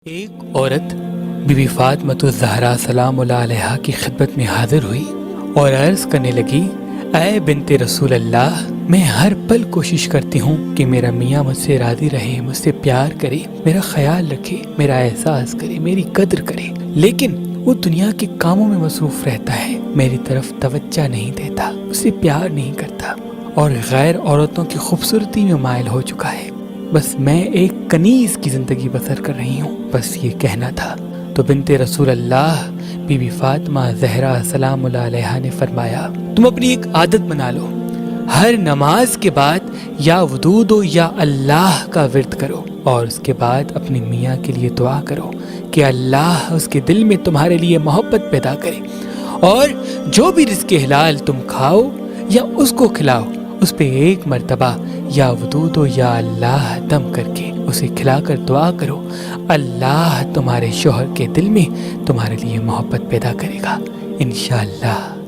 ایک عورت be be Fatima الزہرا سلام اللہ علیہا کی خدمت میں حاضر ہوئی اور عرض کرنے لگی، اے بنت رسول اللہ، میں ہر پل کوشش کرتی ہوں کہ میرا میاں مجھ سے راضی رہے، مجھ سے پیار کرے، میرا خیال رکھے، میرا احساس کرے، میری قدر کرے، لیکن وہ دنیا کے کاموں میں مصروف رہتا ہے، میری طرف توجہ نہیں دیتا، مجھ سے پیار نہیں کرتا اور غیر عورتوں کی خوبصورتی میں مائل ہو چکا ہے۔ بس میں ایک کنیز کی زندگی بسر کر رہی ہوں، بس یہ کہنا تھا۔ تو بنت رسول اللہ بی بی فاطمہ زہرا سلام اللہ علیہا نے فرمایا، تم اپنی ایک عادت بنا لو، ہر نماز کے بعد یا وضو دو یا اللہ کا ورد کرو اور اس کے بعد اپنے میاں کے لیے دعا کرو کہ اللہ اس کے دل میں تمہارے لیے محبت پیدا کرے، اور جو بھی رزق حلال تم کھاؤ یا اس کو کھلاؤ، اس پہ ایک مرتبہ یا وضو دو یا اللہ دم کر کے اسے کھلا کر دعا کرو، اللہ تمہارے شوہر کے دل میں تمہارے لیے محبت پیدا کرے گا انشاءاللہ۔